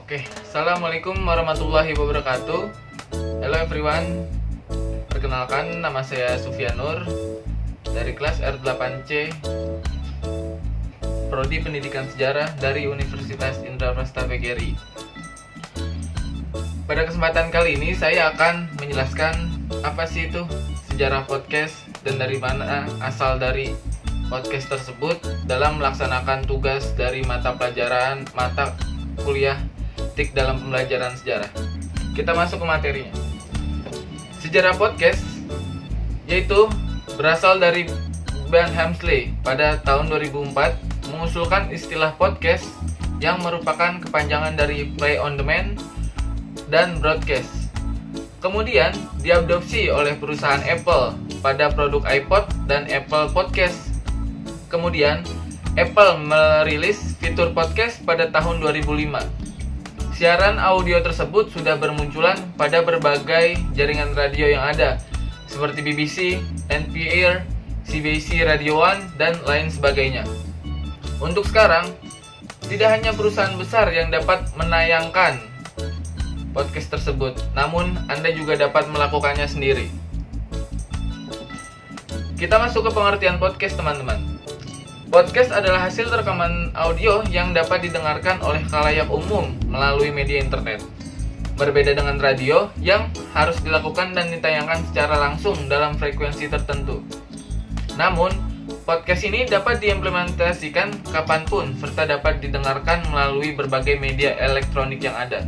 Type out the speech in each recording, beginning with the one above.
Assalamualaikum warahmatullahi wabarakatuh. Hello everyone. Perkenalkan, nama saya Sufianur dari kelas R8C Prodi Pendidikan Sejarah dari Universitas Indraprastha PGRI. Pada kesempatan kali ini saya akan menjelaskan apa sih itu sejarah podcast dan dari mana asal dari podcast tersebut dalam melaksanakan tugas dari mata kuliah TIK dalam pembelajaran sejarah. Kita masuk ke materinya. Sejarah podcast yaitu berasal dari Ben Hemsley pada tahun 2004 mengusulkan istilah podcast yang merupakan kepanjangan dari play on demand dan broadcast. Kemudian diadopsi oleh perusahaan Apple pada produk iPod dan Apple Podcast. Kemudian Apple merilis fitur podcast pada tahun 2005. Siaran audio tersebut sudah bermunculan pada berbagai jaringan radio yang ada, seperti BBC, NPR, CBC Radio One, dan lain sebagainya. Untuk sekarang, tidak hanya perusahaan besar yang dapat menayangkan podcast tersebut, namun Anda juga dapat melakukannya sendiri. Kita masuk ke pengertian podcast, teman-teman. Podcast adalah hasil rekaman audio yang dapat didengarkan oleh khalayak umum melalui media internet. Berbeda dengan radio yang harus dilakukan dan ditayangkan secara langsung dalam frekuensi tertentu. Namun, podcast ini dapat diimplementasikan kapanpun serta dapat didengarkan melalui berbagai media elektronik yang ada.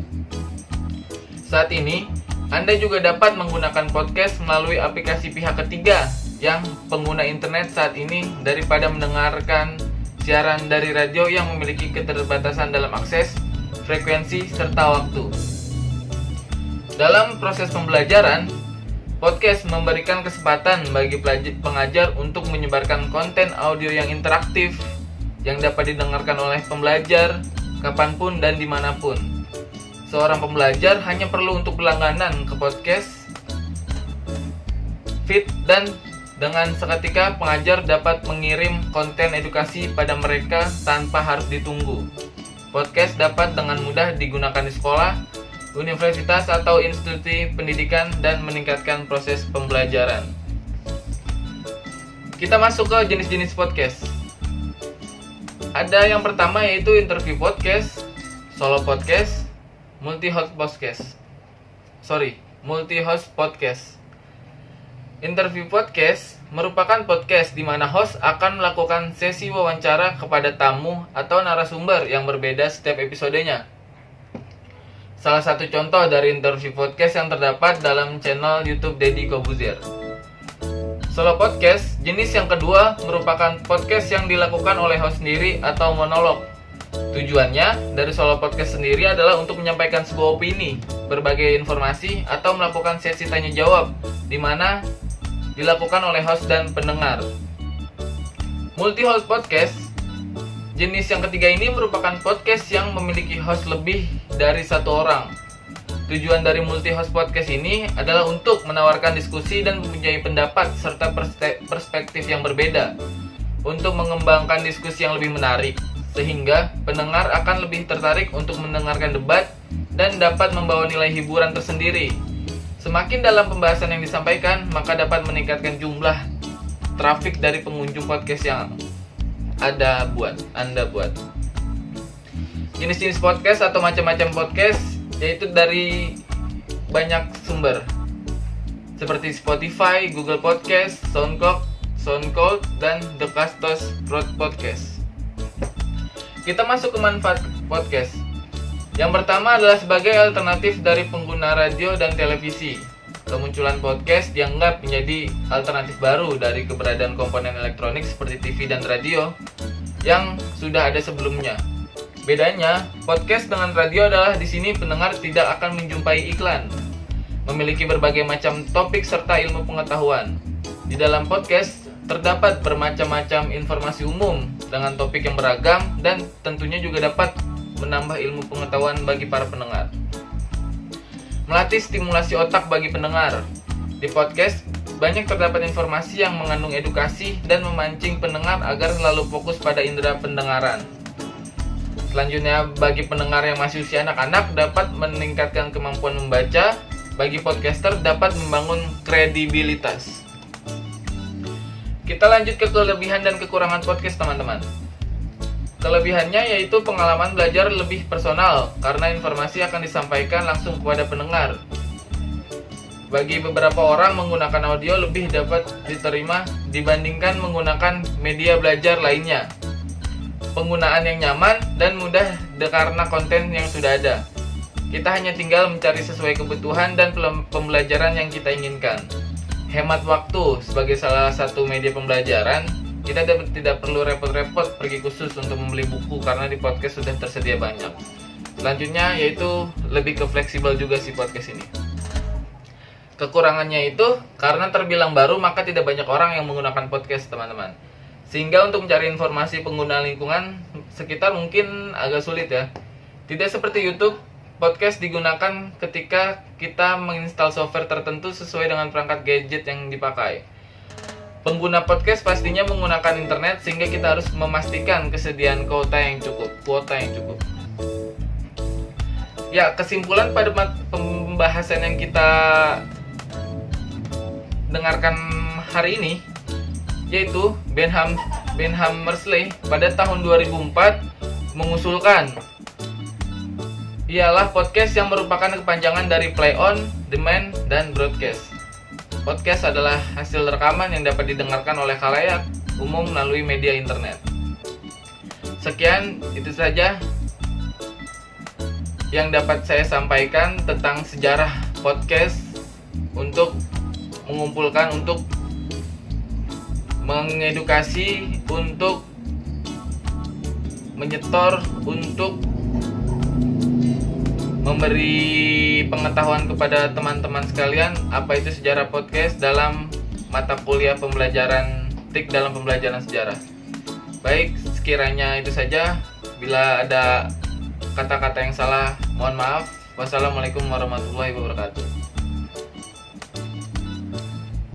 Saat ini, Anda juga dapat menggunakan podcast melalui aplikasi pihak ketiga yang pengguna internet saat ini daripada mendengarkan siaran dari radio yang memiliki keterbatasan dalam akses, frekuensi, serta waktu. Dalam proses pembelajaran, podcast memberikan kesempatan bagi pengajar untuk menyebarkan konten audio yang interaktif yang dapat didengarkan oleh pembelajar kapanpun dan dimanapun. Seorang pembelajar hanya perlu untuk berlangganan ke podcast feed dan dengan seketika pengajar dapat mengirim konten edukasi pada mereka tanpa harus ditunggu. Podcast dapat dengan mudah digunakan di sekolah, universitas atau institusi pendidikan dan meningkatkan proses pembelajaran. Kita masuk ke jenis-jenis podcast. Ada yang pertama yaitu interview podcast, solo podcast, multi-host podcast. Interview podcast merupakan podcast di mana host akan melakukan sesi wawancara kepada tamu atau narasumber yang berbeda setiap episodenya. Salah satu contoh dari interview podcast yang terdapat dalam channel YouTube Deddy Kobuzier. Solo podcast, jenis yang kedua, merupakan podcast yang dilakukan oleh host sendiri atau monolog. Tujuannya dari solo podcast sendiri adalah untuk menyampaikan sebuah opini, berbagai informasi, atau melakukan sesi tanya jawab, di mana dilakukan oleh host dan pendengar. Multi-host podcast, jenis yang ketiga ini merupakan podcast yang memiliki host lebih dari satu orang. Tujuan dari multi-host podcast ini adalah untuk menawarkan diskusi dan mempunyai pendapat serta perspektif yang berbeda untuk mengembangkan diskusi yang lebih menarik, sehingga pendengar akan lebih tertarik untuk mendengarkan debat dan dapat membawa nilai hiburan tersendiri. Semakin dalam pembahasan yang disampaikan, maka dapat meningkatkan jumlah trafik dari pengunjung podcast yang Anda buat. Jenis-jenis podcast atau macam-macam podcast yaitu dari banyak sumber seperti Spotify, Google Podcast, SoundCloud, dan The Castos Podcast. Kita masuk ke manfaat podcast. Yang pertama adalah sebagai alternatif dari pengguna radio dan televisi. Kemunculan podcast dianggap menjadi alternatif baru dari keberadaan komponen elektronik seperti TV dan radio yang sudah ada sebelumnya. Bedanya, podcast dengan radio adalah di sini pendengar tidak akan menjumpai iklan, memiliki berbagai macam topik serta ilmu pengetahuan. Di dalam podcast terdapat bermacam-macam informasi umum dengan topik yang beragam dan tentunya juga dapat menambah ilmu pengetahuan bagi para pendengar. Melatih stimulasi otak bagi pendengar. Di podcast, banyak terdapat informasi yang mengandung edukasi dan memancing pendengar agar selalu fokus pada indera pendengaran. Selanjutnya, bagi pendengar yang masih usia anak-anak dapat meningkatkan kemampuan membaca. Bagi podcaster dapat membangun kredibilitas. Kita lanjut ke kelebihan dan kekurangan podcast, teman-teman. Kelebihannya yaitu pengalaman belajar lebih personal karena informasi akan disampaikan langsung kepada pendengar. Bagi beberapa orang, menggunakan audio lebih dapat diterima dibandingkan menggunakan media belajar lainnya. Penggunaan yang nyaman dan mudah karena konten yang sudah ada. Kita hanya tinggal mencari sesuai kebutuhan dan pembelajaran yang kita inginkan. Hemat waktu sebagai salah satu media pembelajaran. Kita tidak perlu repot-repot pergi khusus untuk membeli buku karena di podcast sudah tersedia banyak. Selanjutnya yaitu lebih ke fleksibel juga si podcast ini. Kekurangannya itu karena terbilang baru maka tidak banyak orang yang menggunakan podcast, teman-teman. Sehingga untuk mencari informasi pengguna lingkungan sekitar mungkin agak sulit ya. Tidak seperti YouTube, podcast digunakan ketika kita menginstal software tertentu sesuai dengan perangkat gadget yang dipakai. Pengguna podcast pastinya menggunakan internet sehingga kita harus memastikan kesediaan kuota yang cukup. Ya, kesimpulan pada pembahasan yang kita dengarkan hari ini yaitu Benham Mersley pada tahun 2004 mengusulkan ialah podcast yang merupakan kepanjangan dari play on, demand, dan broadcast. Podcast adalah hasil rekaman yang dapat didengarkan oleh khalayak umum melalui media internet. Sekian, itu saja yang dapat saya sampaikan tentang sejarah podcast untuk mengumpulkan, untuk mengedukasi, untuk menyetor, untuk memberi pengetahuan kepada teman-teman sekalian apa itu sejarah podcast dalam mata kuliah pembelajaran TIK dalam pembelajaran sejarah. Baik, sekiranya itu saja. Bila ada kata-kata yang salah, mohon maaf. Wassalamualaikum warahmatullahi wabarakatuh.